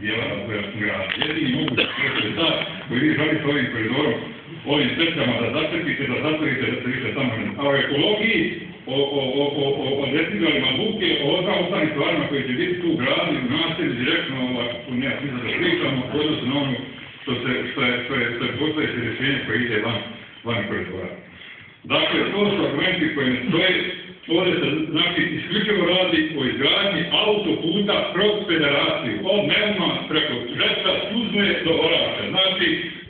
dijela razvoja grada. Jedini mogući prostor je taj koji vi želite ovim koridorom, ovim cestama da zatrpite, da zatvorite, da se više tamo ne... A o ekologiji, o decimalima buke, o ostalim stvarima koji će biti tu u gradu i u naselju direktno, tu nema smisla da pričamo, odnosno na ono što je postojeće rješenje koje ide van koridora. Dakle, to su argumenti koji ne stoje. Ovdje se, znači, isključivo radi o izgradnji autoputa kroz federaciju, od Neuma preko Žetra, Tuzle do Orača. Znači,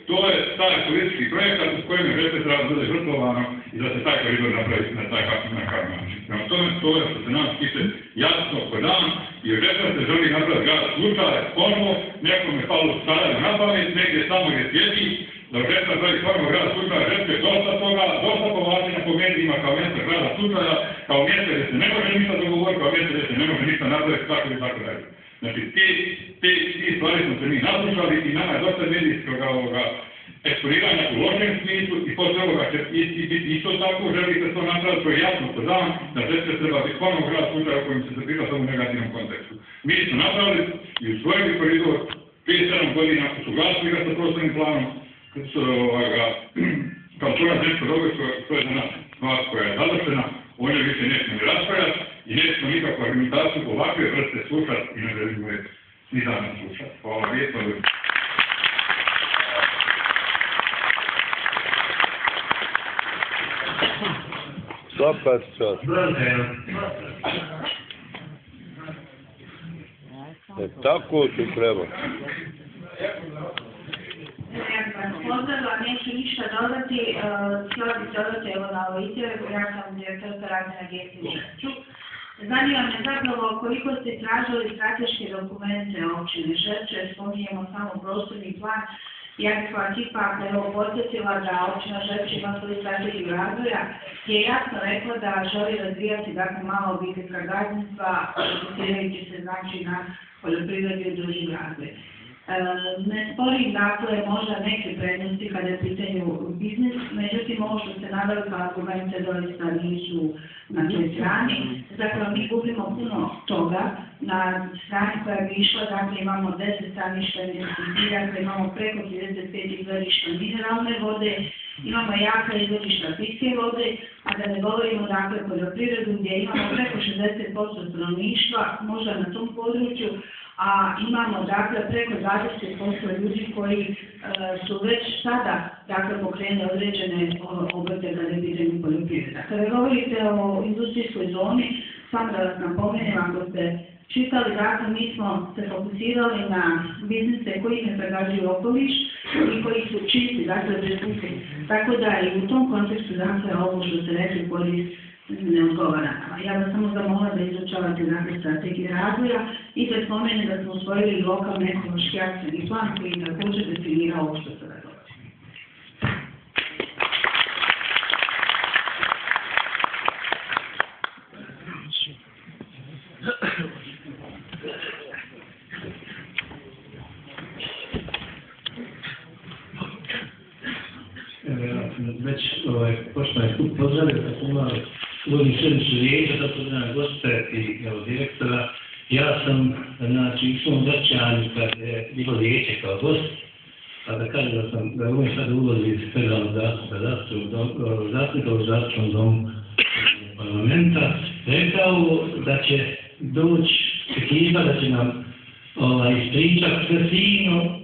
to je taj politički projekat u kojem je Žetra treba bude žrtvovano i da se taj koridor napravi na takav način. Prema tome, to je što se nas tiče jasno ko dan i od Žetra se želi napraviti grad slučaje, ponovo, nekome je palo stavljaju na pamet, negdje samo gdje sjedi, da u Žetra pravi ponovo grad slučaja, Žetra je dosta toga, dosta povlačenja po medijima kao mjesto grada slučaja, kao mjesto gdje se ne može ništa dogovoriti, kao mjesto gdje se ne može ništa napraviti, tako i tako dalje. Znači, ti stvari smo se mi naslušali i nama je dosta medijskog eksponiranja u lošem smislu i posle ovoga će biti isto tako, želite to napraviti, to je jasno ko dan, da Žetra treba biti ponovo grad slučaja u kojem se priča samo u negativnom kontekstu. Mi smo napravili i usvojili koridor 5-7 godina, usuglasili ga sa prostornim planom, kao to nešto dobro što je za nas stvar koja je završena, o njoj više nećemo ni raspravljati i nećemo nikakvu argumentaciju ovakve vrste slušati i ne želimo je ni danas slušati. Hvala lijepo. Svaka čast. Tako ti treba. Pozdravila, neću ništa dodati, htjela bih dodati evo na ovo izjave, ja sam direktorka Radne agencije u Žepču. Zanima me zapravo koliko ste tražili strateške dokumente općine Žepče, spominjemo samo prostorni plan. Ja bih vas ipak podsjetila da općina Žepče ima svoju strategiju razvoja, gdje je jasno rekla da želi razvijati malo obiteljska gazdinstva, fokusirajući se znači na poljoprivredu i održiv razvoj. Ne sporim dakle možda neke prednosti kada je pitanju biznis, međutim ovo što ste naveli kao argumente doista nisu na toj strani. Zapravo mi gubimo puno toga na strani koja bi išla, dakle imamo 10 staništa investicija, imamo preko 35 izvorišta mineralne vode, imamo jaka izvorišta pitke vode, a da ne govorimo dakle poljoprivredu gdje imamo preko 60% stanovništva, možda na tom području, a imamo dakle preko 20% ljudi koji su već sada dakle pokrenuli određene obrte kada je pitanje poljoprivreda. Kada govorite o industrijskoj zoni, samo da vas napomenem, ako ste čitali, dakle mi smo se fokusirali na biznise koji ne zagađuju okoliš i koji su čisti, dakle bez buke. Tako da i u tom kontekstu dakle ovo što ste rekli korist ne odgovara. Ja vas samo zamolila da izučavate dakle strategije razvoja i da spomene da smo usvojili lokalni ekološki akcijni plan koji također definira ovo što se događa. Već poštovani skup pozdravio da smo imali uvodni sjednicu vijeća, da pozdravljam goste i direktora. Ja sam, znači, u svom vraćanju kad je bilo vijeće kao gost, a da kažem da sam, da uvijek sad ulazi iz federalnog zastupnika u zastupnom domu parlamenta, rekao da će doći ekipa, da će nam ispričati sve fino,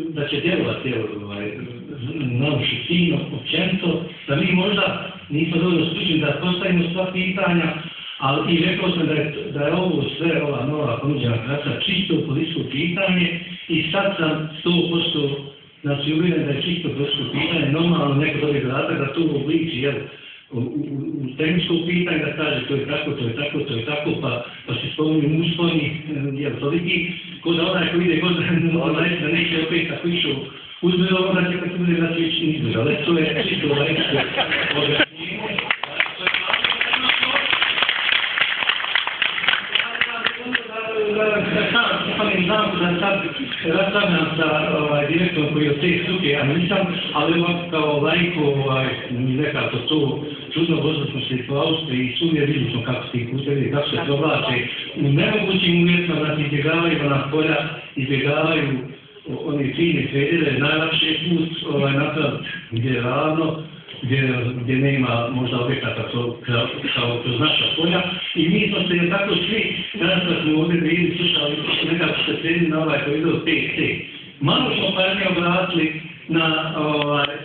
da će djelovati našu fino, općenito, da mi možda nismo dovoljno stručni da postavimo sva pitanja, ali i rekao sam da je ovo sve, ova nova ponuđena trasa, čisto političko pitanje i sad sam 100% znači uvjeren da je čisto političko pitanje, normalno neko dobije zadatak da to obliči, jel, u tehničko pitanje da kaže to je tako, to je tako, to je tako, pa se spominju usponi, jel, toliki, ko da onaj ko ide god da neće opet tako išao uzme ovo, da će kad se bude da će ići izbor, ali to je čisto leksko objašnjenje. Da sad raspravljam sa direktorom koji je od te struke, ja nisam, ali kao lajko nekako to čudno vozili smo se po Austriji i svugdje vidjeli smo kako se ti putevi, kako se provlače u nemogućim uvjetima, znači izbjegavaju ona polja, izbjegavaju oni fini federe, najlakše je put napraviti gdje je ravno, gdje nema možda objekata kao kroz naša polja. I mi smo se tako svi, danas smo ovdje bili slušali, nekako se sredili na ovaj koridor 5C. Malo smo pažnje obratili na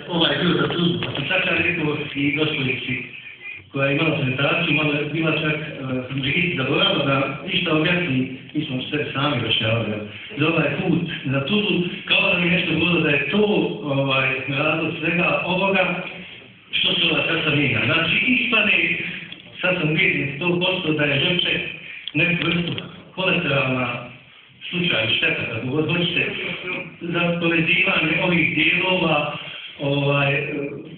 ovaj dio za službu, pa sam čak rekao i gospodici koja je imala prezentaciju, malo je bila čak Brigiti zaboravila da ništa objasni, mi smo sve sami došljavali za ovaj put za Tuzlu, kao da mi nešto govorilo da je to razlog svega ovoga što se ova sada mijenja. Znači, ispane, sad sam uvijek 100% da je Žrče neku vrstu kolateralna slučaj, šteta, kako god hoćete, za povezivanje ovih dijelova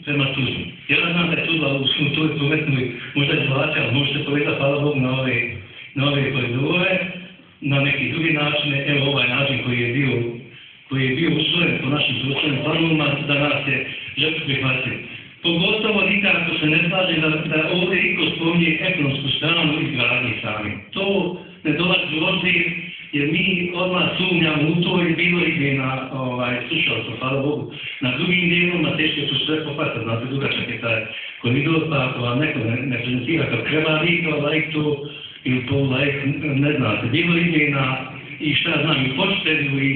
prema Tuzlu. Ja znam da je Tuzla u toj prometnoj možda izvlača, ali možete povezati, hvala Bogu, na ove koridore, na neki drugi načine, evo ovaj način koji je bio usvojen po našim prostornim planovima, da nas je Žrče prihvatio. Pogotovo nikako se ne slaže da ovdje iko spominje ekonomsku stranu izgradnje sami. To ne dolazi u obzir, jer mi odmah sumnjamo u to i bilo ide na, slušao sam, hvala Bogu, na drugim dijelom, teško su sve popatati, znate, dugačak je taj koridor, pa ako vam neko ne prezentira kao treba vi kao lajk to, ili to lajk, ne znate, bilo ide na, i šta znam, i Počteru i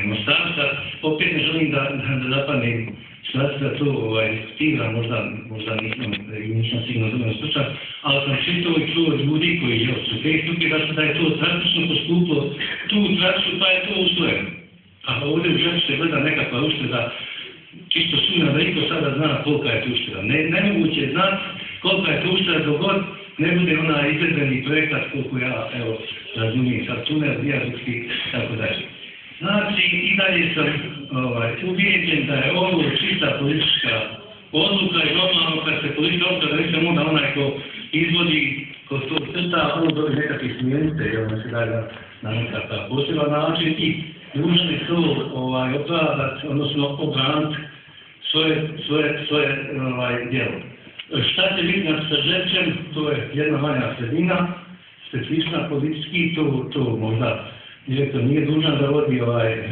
Mostarca, opet ne želim da zapadnem situacija da to diskutira, možda nisam sigurno dovoljno stručan, ali sam čitao i čuo ljudi koji su Facebooki da je to drastično poskuplo tu trasu, pa je to usvojeno. A ovdje u Žrču se gleda nekakva ušteda, čisto sumnjam da niko sada zna kolika je to ušteda. Nemoguće je znati kolika je to ušteda dok god ne bude onaj izvedbeni projekat koliko ja, evo, razumijem sad tunel, vijadukski, tako dalje. Znači, i dalje sam ubijeđen da je ovo čista politička odluka i normalno kad se politička odluka da nisam onda onaj ko izvodi, ko to crta, ono dobi nekakve smjernice, jer ne se daje na nekakav poseban način i dužni su opravdati, odnosno obraniti svoje djelo. Šta će biti sa Žrčem, to je jedna manja sredina, specifična politički, to možda direktor nije dužan da vodi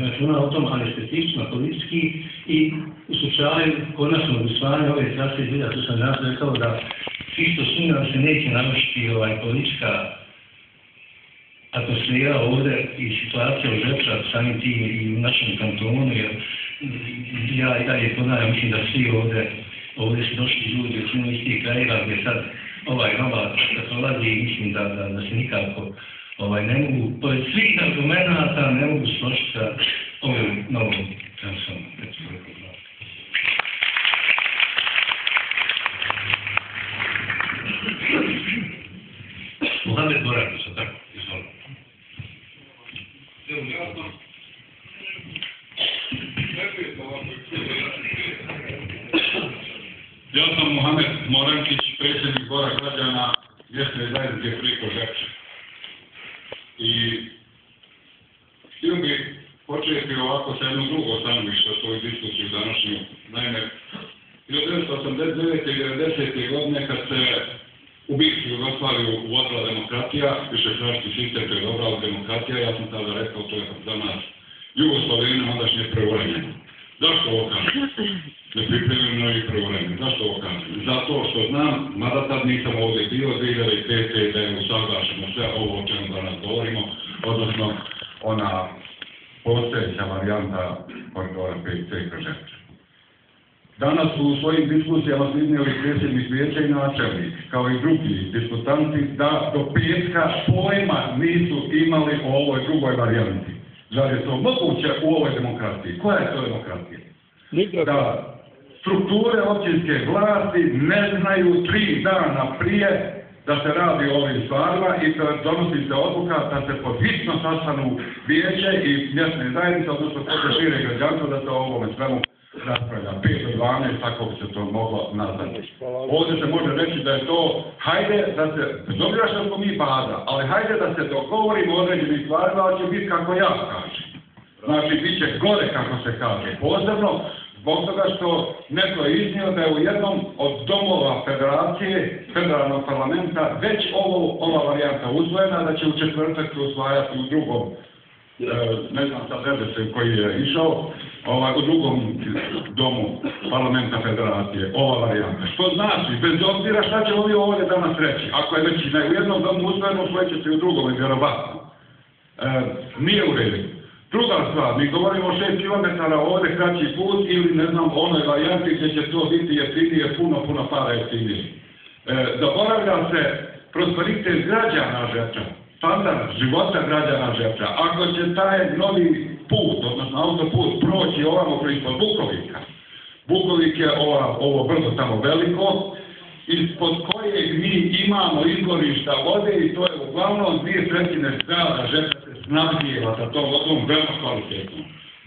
računa o tom, ali specifično politički i u slučaju konačnog usvajanja ove trase zbilja, tu sam danas rekao da isto sumnja da se neće narušiti politička atmosfera ovdje i situacija u Žrča, samim tim i u našem kantonu, jer ja i dalje ponavljam, mislim da svi ovdje su došli ljudi u iz tih krajeva gdje sad nova prolazi i mislim da se nikako ne mogu, pored svih argumenata ne mogu složiti sa ovom novom transom. Mohamed Boraku se tako, izvolite. Ja sam Mohamed Morankić, predsjednik Zbora građana mjesne zajednice Priko Žepče. I htio bih početi ovako sa jednom drugom stanovišta svoju diskusiju današnju. Naime, 1989. i 90. godine kad se u bivšu Jugoslaviju uvodila demokratija, višestranački sistem koji je dobrala demokratija, ja sam tada rekao to je za nas Jugoslavijina ondašnje preuranjeno. Zašto ovo kažem? Nepripremljeno i preuranjeno. Zašto ovo kažem? Zato što znam, mada tad nisam ovdje bio 2005. da je usaglašeno sve ovo o čemu danas govorimo, odnosno ona postojeća varijanta koridora 5C kroz Žepče. Danas su u svojim diskusijama iznijeli predsjednik vijeća i načelnik, kao i drugi diskutanti, da do petka pojma nisu imali o ovoj drugoj varijanti. Zar je to moguće u ovoj demokratiji? Koja je to demokratija? Da strukture općinske vlasti ne znaju 3 dana prije da se radi o ovim stvarima i da donosi se odluka da se podhitno sastanu vijeće i mjesne zajednice, odnosno kod šire građanstva da se o ovome svemu raspravlja. 5 do 12, tako bi se to moglo nazvati. Ovdje se može reći da je to, hajde da se, bez obzira što smo mi baza, ali hajde da se dogovorimo o određenim stvarima, ali će biti kako ja kažem. Znači, bit će gore, kako se kaže. Posebno Zbog toga što neko je iznio da je u jednom od domova federacije, federalnog parlamenta, već ova varijanta usvojena, da će u četvrtak se usvajati u drugom, ne znam sad redoslijed koji je išao, u drugom domu parlamenta federacije, ova varijanta. Što znači, bez obzira šta će oni ovdje danas reći, ako je već u jednom domu usvojeno, usvojit će se i u drugom, vjerovatno. Nije u redu. Druga stvar, mi govorimo 6 km ovdje kraći put ili ne znam onoj varijanti gdje će to biti jeftinije, puno para jeftinije. Zaboravlja se prosperitet građana Žepča, standard života građana Žepča. Ako će taj novi put, odnosno autoput, proći ovamo ispod Bukovika, Bukovik je ovo brdo tamo veliko, ispod kojeg mi imamo izvorišta vode i to je uglavnom 2/3 grada Žepča se snabdijeva sa tom vodom veoma kvalitetno.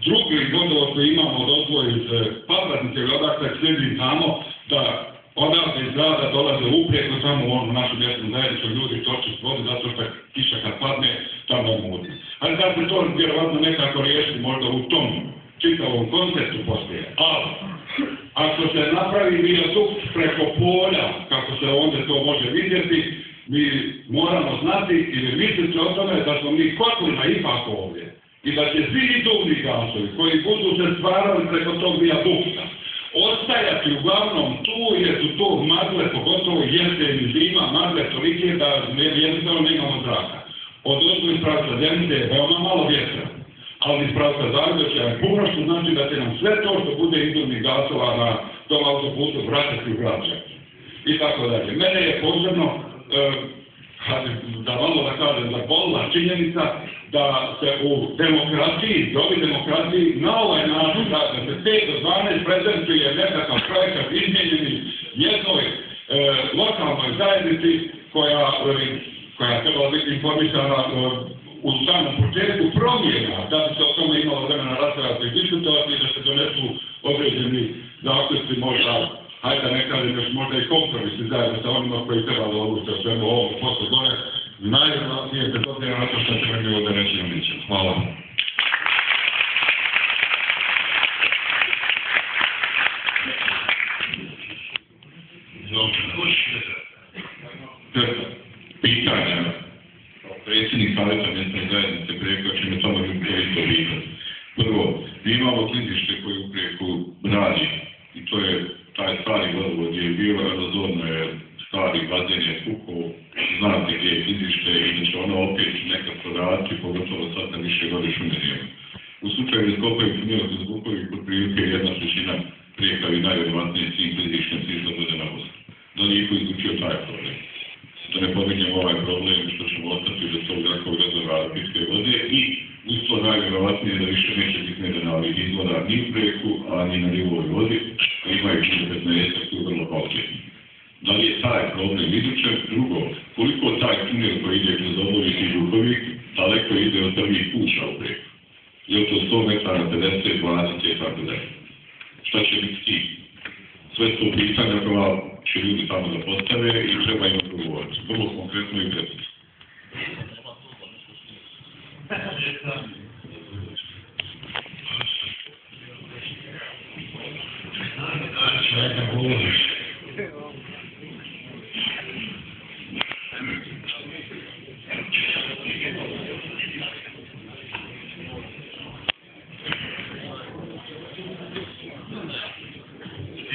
Drugi vodovod koji imamo od odvoju iz Papravnice ili odakle slijedi tamo da odavde iz grada dolaze uprijeko samo u onu našu mjesnu zajednicu, ljudi toče s vode zato što kiša kad padne tamo mudi. Ali da se to vjerovatno nekako riješiti možda u tom čitavom konceptu poslije. Ali ako se napravi vijadukt preko polja, kako se ovdje to može vidjeti, mi moramo znati ili misliti o tome da smo mi kotlina ipak ovdje i da će svi iduvni gasovi koji budu se stvarali preko tog vijadukta ostajati uglavnom tu jer su to magle, pogotovo jesen i zima, magle tolike da jednostavno nemamo zraka. Od ozgo iz pravca Zenice je veoma malo vjetra, ali iz pravca Zagrebača je puno, što znači da će nam sve to što bude iduvnih gasova na tom autoputu vraćati u grad Žepča. I tako dalje. Mene je posebno, da malo da kažem, zabolila činjenica da se u demokraciji, dobi demokraciji, na ovaj način da se 5 do 12 prezentuje nekakav projekat izmijenjeni jednoj lokalnoj zajednici koja trebala biti informisana u samom početku promjena, da bi se o tome imalo vremena raspravljati i diskutovati i da se donesu određeni zaključci možda, hajde da ne kažem još možda i kompromisi zajedno sa onima koji treba da odluče o svemu ovom posle dole, najvjerojatnije bez obzira na to što se vrlo ovdje reći na ničem. Hvala. Pitanja. Predsjednik savjeta mjesne zajednice Preko će me samo ljubko isto pitati. Prvo, mi imamo klizište koje u Preku radi i to je taj stari vodovod gdje je bilo aerozorno je stari bazen je pukao, znate gdje je klizište i da će ono opet nekako raditi, pogotovo sad na više godiš umirjeno. U slučaju da skopaju tunel kroz Bukovik, kod prilike 1/3 Prijeka bi najvjerovatnije svim klizištem sišla bude na vodu. Da li je izlučio taj problem? Da ne pominjem ovaj problem što ćemo ostati do tog zrakog rezervara pitke vode i uz to najvjerovatnije da više neće biti nedenalih izvora ni u Preku, a ni na nivoj vodi, a imaju 15 tu vrlo kvalitetni. Da li je taj problem izučen? Drugo, koliko taj tunel koji ide kroz Obovik i Bukovik daleko ide od prvih kuća u Preku? Je li to 100 metara, 50, 20 i tako dalje? Šta će biti ti? Sve su pitanja koja će ljudi tamo da postave i treba im odgovoriti. Vrlo konkretno i precizno.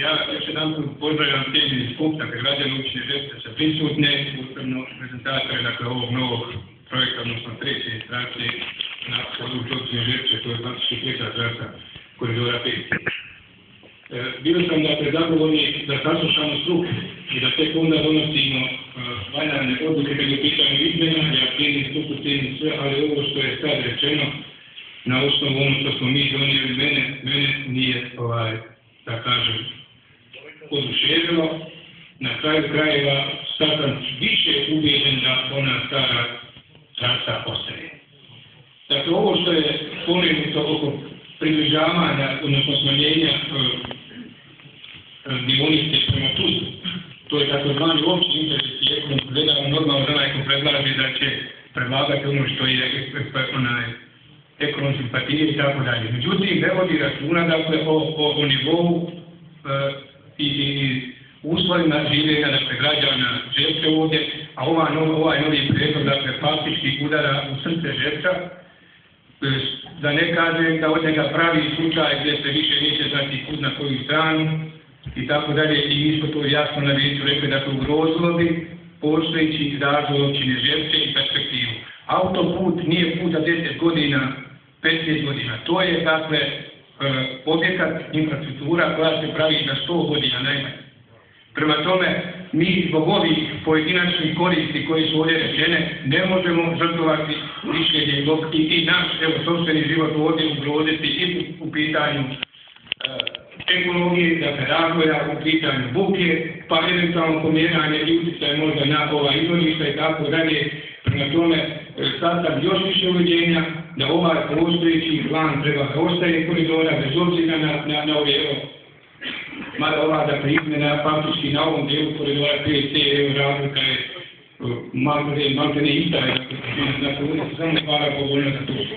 Ja još jedan pozdravljam cijeli skup, dakle građani općine Žepča se prisutne, ustavno prezentatore dakle ovog novog projekta, odnosno treće instancije na području općine Žepča, to je praktički treća trasa koridora 5. Bio sam dakle zagovornik da saslušamo struku i da tek onda donosimo valjane odluke kad je u pitanju izmjena, ja cijenim struku, cijenim sve, ali ovo što je sad rečeno na osnovu ono što smo mi donijeli, mene nije da kažem oduševilo. Na kraju krajeva sad sam više ubijeđen da ona stara trasa ostaje. Dakle, ovo što je spomenuto oko približavanja, odnosno smanjenja dionice prema Tuzli, to je takozvani opći interes i ekonomski gledano normalno da onaj ko predlaže da će predlagati ono što je ekonomske partije i tako dalje. Međutim, ne vodi računa dakle o nivou i uslovima življenja dakle građana Žepča ovdje, a ovaj novi prijedlog dakle faktički udara u srce Žepča, da ne kažem da od njega pravi slučaj gdje se više neće znati kud na koju stranu i tako dalje, i mi smo to jasno na vijeću rekli da to ugrozilo bi postojeći razvoj općine Žepče i perspektivu. Autoput nije put za 10 godina, 15 godina. To je dakle objekat, infrastruktura koja se pravi na 100 godina najmanje. Prema tome, mi zbog ovih pojedinačnih koristi koji su ovdje rečene ne možemo žrtvovati mišljenje i naš sopstveni život ovdje ugroziti i u pitanju ekologije, dakle razvoja, u pitanju buke, pa eventualno pomjeranje i utjecaj možda na ova izvorišta i tako dalje. Prema tome, sad sam još više uviđenja da ovaj postojeći plan treba da ostaje koridora bez obzira na ove mada ova dakle izmjena faktički na ovom dijelu koridora 5C razlika je malo ne ista, dakle samo stvara povoljno za tužbu.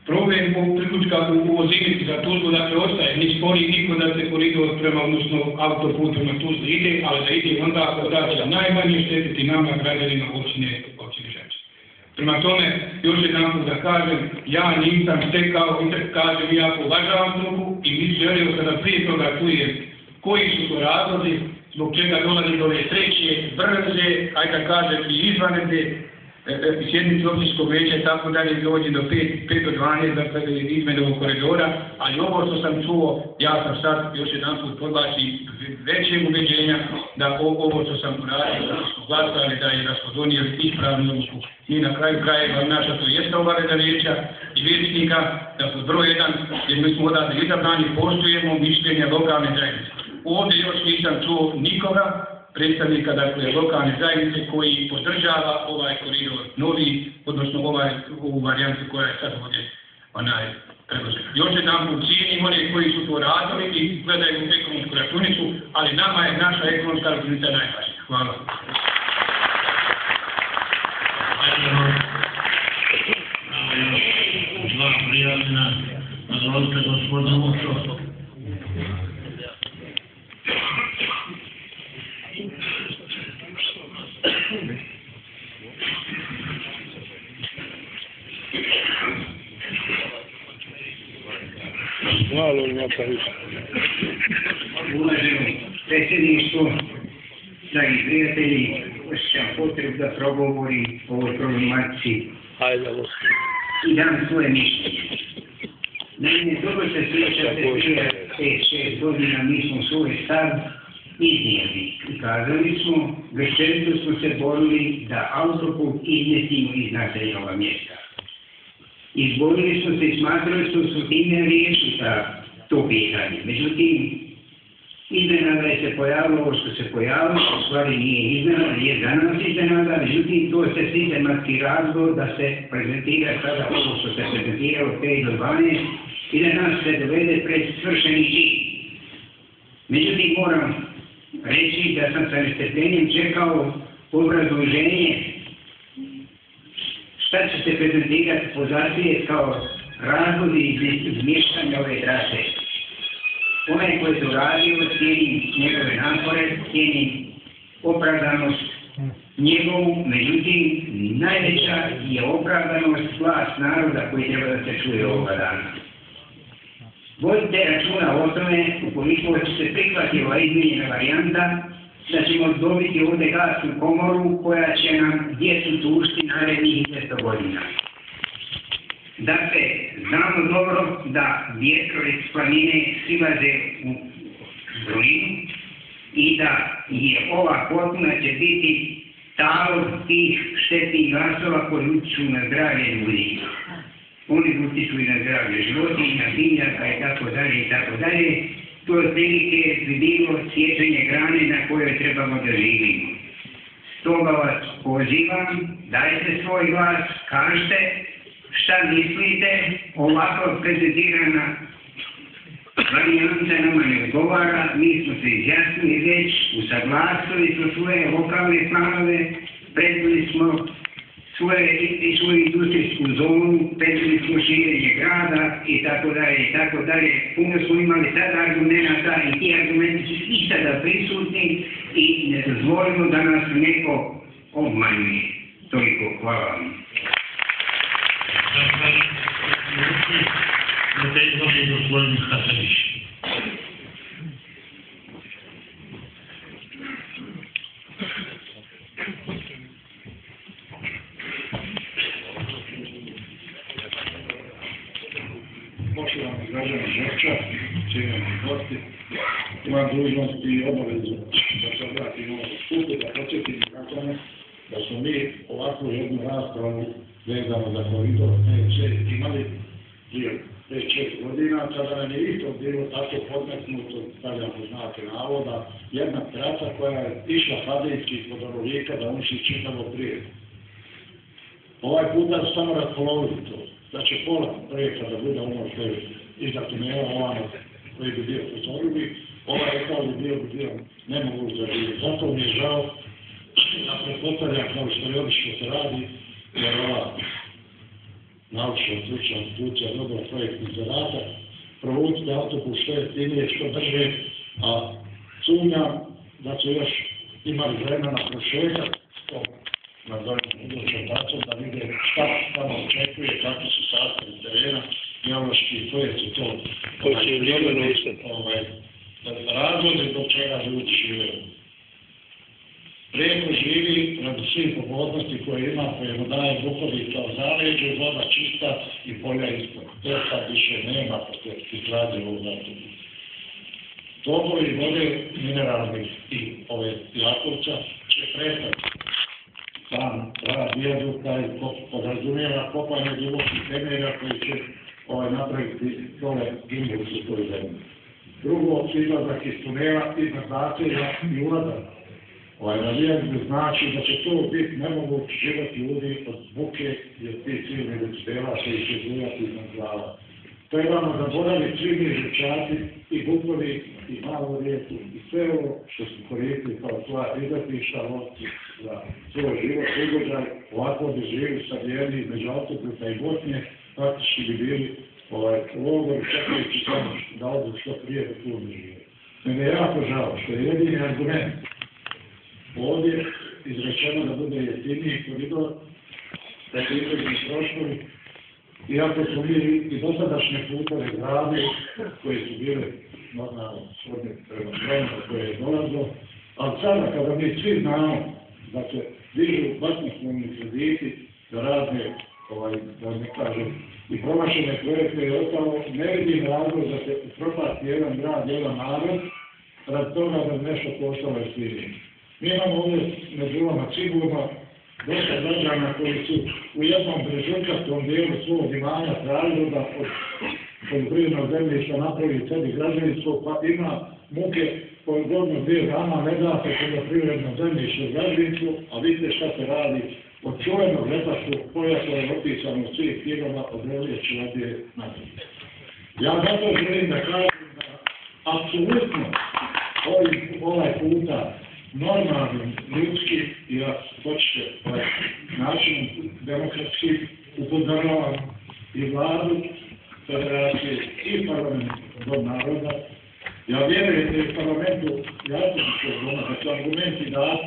Problem priključka u Ozimici za Tuzlu dakle ostaje, ni spori niko da se koridor prema, odnosno autoput prema Tuzlu ide, ali da ide onda ako da će najmanje štetiti nama građanima općine Žepče. Prema tome, još jedanput da kažem, ja nisam stekao, kažem, ja uvažavam struku i mi želimo kada prije toga čujem koji su to razlozi, zbog čega dolazi do ove treće, brze, ajde da kažem i izvanredne sjednice općinskog vijeća i tako dalje dođe do 5 do 12 dakle izmjene ovog koridora, ali ovo što sam čuo, ja sam sad još jedanput podlačim većeg ubeđenja da ovo što sam uradio, da smo glasali, da smo donijeli ispravnu odluku. I na kraju krajeva naša to jeste obaveza vijeća i vijećnika, da pod broj 1, jer mi smo odavde izabrani, poštujemo mišljenja lokalne zajednice. Ovdje još nisam čuo nikoga, predstavnika dakle lokalne zajednice koji podržava ovaj koridor novi, odnosno ovu varijantu koja je sad ovdje predložena. Još jedanput cijenim one koji su to radili i gledaju ekonomsku računicu, ali nama je naša ekonomska računica najvažnija. Hvala. Dva prijavljena, dozvolite gospodinu Mušo. Malo ima pa više. Uvaženo predsjedništvo, dragi prijatelji, osjećam potrebu da progovorim o ovoj problematici i dam svoje mišljenje. Naime, dobro se sjećate, prije 5-6 godina mi smo svoj stav iznijeli i kazali smo, grčevito smo se borili da autoput iznesimo iz naseljenoga mjesta. Izborili smo se i smatrali smo su time riješili to pitanje. Međutim, iznenada je se pojavilo ovo što se pojavilo, u stvari nije iznenada, je za nas iznenada, međutim to se sistematski razlog da se prezentira sada ovo što se prezentira od 5 do 12 i da nas se dovede pred svršeni čin. Međutim, moram reći da sam sa nestrpljenjem čekao obrazloženje šta će se prezentirati pozacije kao razlozi izmještanja ove trase. Onaj koji je to radio, cijenim njegove napore, cijenim opravdanost njegovu, međutim, najveća je opravdanost glas naroda koji treba da se čuje ovoga dana. Vodite računa o tome, ukoliko će se prihvati ova izmijenjena varijanta, da ćemo dobiti ovdje gasnu komoru koja će nam djecu tužiti narednih 10 godina. Dakle, znamo dobro da vjetrovi s planine silaze u dolinu i da je ova potpuna će biti talog tih štetnih gasova koji utiču na zdravlje ljudi. Oni utiču i na zdravlje životinja, biljaka i tako dalje i tako dalje. To je otprilike bilo sjećanje grane na kojoj trebamo da živimo. Stoga vas pozivam, dajte svoj glas, kažete šta mislite, ovako prezentirana varijanta nama ne odgovara, mi smo se izjasnili već, usaglasili smo svoje lokalne planove, predvili smo svoju industrijsku zonu, predvili smo širenje grada i tako dalje. Puno smo imali tada argumenta i ti argumenti su i sada prisutni i ne dozvolimo da nas neko obmanjuje. Toliko, hvala vam. Gospodin Hasanić. Poštovani građani Žepča, cijenjeni gosti, imam dužnost i obavezu da se obratim ovom skupu, da podsjetim građane da smo mi ovakvu jednu raspravu vezano za koridor PC imali prije 5-6 godina, kada nam je isto bilo tako podmetnuto, stavljamo znake navoda, jedna traca koja je išla Hadejski ispod Orovika da uniši čitavo prije. Ovaj puta su samo ratpolovili to, da će pola projekta da bude ono što je iza tunela ovamo koji bi bio Kosorubi, ovaj rekao bi bio nemoguće da živi. Zato mi je žao da pretpostavljam kao što je obično se radi, jer ova naučna stručna institucija dobila projektni zadatak, provucite autobus što jeftinije, što brže, a sumnjam da su još imali vremena prošetak to nazovimo budućom bacom da vide šta tamo očekuje, kakvi su sastavi terena, geološki, koje su to razlozi zbog čega ljudi žive. Prijeko živi radi svih pogodnosti koje ima, koje mu daje Bukovica kao zaleđe, voda čista i polja ispod. To sad više nema posle izgradnje ovog autobusa. Tokovi vode mineralnih i ove Jakovca će prestati. Sam rad vijaduka i podrazumijeva kopanje dubokih temelja koji će napraviti dole gimbus u toj zemlji. Drugo, izlazak iz tunela, iznad naselja i ulazak. Navijanje znači da će to biti nemogući život ljudi od buke i od tih silnih decibela koji će zujati iznad glava. Trebamo zaboraviti svi mi Žepčaci i Bukovi i Malu Rijeku i sve ovo što su koristili kao svoja izletišta lovci za svoj život ugođaj. Ovako bi živjeli sabijeni između autoputa i Bosne, praktički bi bili logori čekajući samo da odu što prije da tu ne žive. Mene je jako žao što je jedini argument ovdje izrečeno da bude jeftiniji koridor, da će izreći troškovi, iako smo mi i dosadašnje putove gradili koje su bile normalno svodne prema vremenu koje je dolazilo, ali sada kada mi svi znamo da se dižu basnoslovni krediti za razne, da ne kažem, i promašene projekte i ostalo, ne vidim razlog da se propasti jedan grad, jedan narod, rad toga da nešto koštalo jeftinije. Mi imamo ovdje među vama sigurno dosta građana koji su u jednom brežučastom dijelu svog imanja tražili da od poljoprivrednog zemljišta napravi sebi građevinsko, pa ima muke koje godinu 2 dana ne da se poljoprivredno zemljište u građevinsko, a vidite šta se radi od čuvenog letačkog pojasa je opisano u svih knjigama od Relijeći Ladije nadalje. Ja zato želim da kažem da apsolutno ovaj puta normalnim, ljudski i ako hoćete način demokratski upozoravam i vladu, federacije i parlament Dom naroda. Ja vjerujem da je parlamentu Jasničkog doma, da su argumenti dati.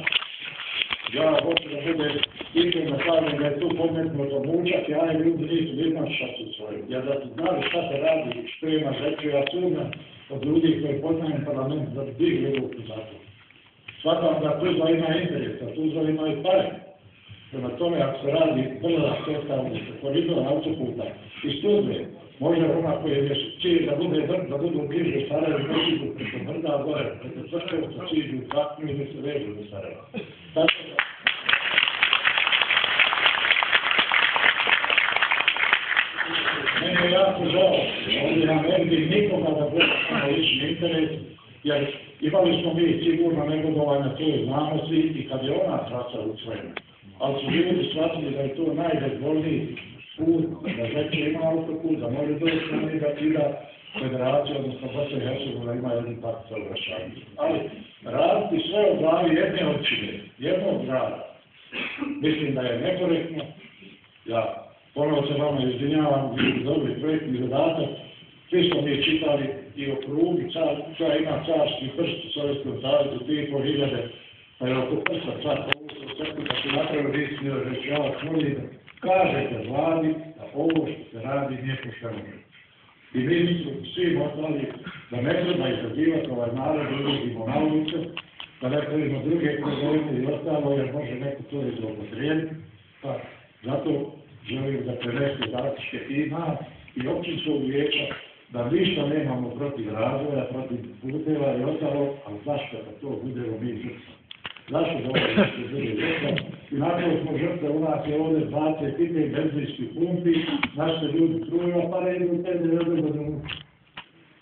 Ja hoću da bude iskreno kažem da je tu podmetnuto mučak, ja i ljudi nisu vidjeli šta su svoje. Ja da su znali šta se radi, što ima žeću, ja sumnjam od ljudi koji poznajem parlament da bi digli ruku za to. Svatam da Tuzla ima interesa, Tuzla ima i pare. Prema tome, ako se radi brza cesta u koridora autoputa iz Tuzle, može ona koji je cilj da budu bliže Sarajevo, ne idu preko brda, gore, preko Crkevca, idu u Kaknju i da se vežu do Sarajeva. Tako da... Meni je jako žao, ovdje nam ne vidim nikoga da bude samo lični interes, jer imali smo mi sigurno negodovanje na toj znanosti i kad je ona traca usvojena. Ali su ljudi shvatili da je to najbezbolniji put, da Žepče ima autoput, da može doći na njega i da federacija, odnosno Bosna i Hercegovina ima jedan pak saobraćajnicu. Ali raditi sve od glavi jedne općine, jednog grada, mislim da je nekorektno. Ja Ponovo se vama izvinjavam, dobri projektni zadatak. Svi smo mi čitali i o prugi koja ima carski prst u Sovjetskom savezu 3.500, pa je oko prsta sad povukao crtu da se napravio risni reći, ja vas molim da kažete vladi da ovo što se radi nije pošteno. I ministru svim ostali da ne treba izazivati ovaj narod, da ulazimo na ulicu, da ne pravimo druge probleme i ostalo, jer može neko to izopotrijebiti. Pa zato želim da prenesu zaključke i nas i općinskog vijeća, da ništa nemamo protiv razvoja, protiv puteva i ostalo, ali zašto da to budemo mi žrtva? Zašto da ovo nešto bude žrtva? I nakon smo žrtve, u nas je ovdje 25 benzinskih pumpi, naši ljudi trujeva, pa ne idu te ne odredno.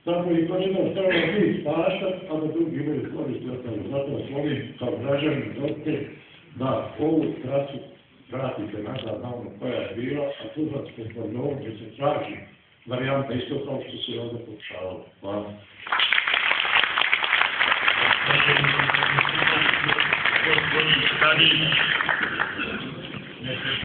Tako i to će da stavimo mi spašat, a da drugi imaju koristi ostalo. Zato vas molim, kao građani, da ovu trasu vratite nazad na ono koja je bila, a Tuzlanske kordovom gdje se traži varijanta isto kao što se ovdje pokušavalo. Hvala. Gospodin Stanić.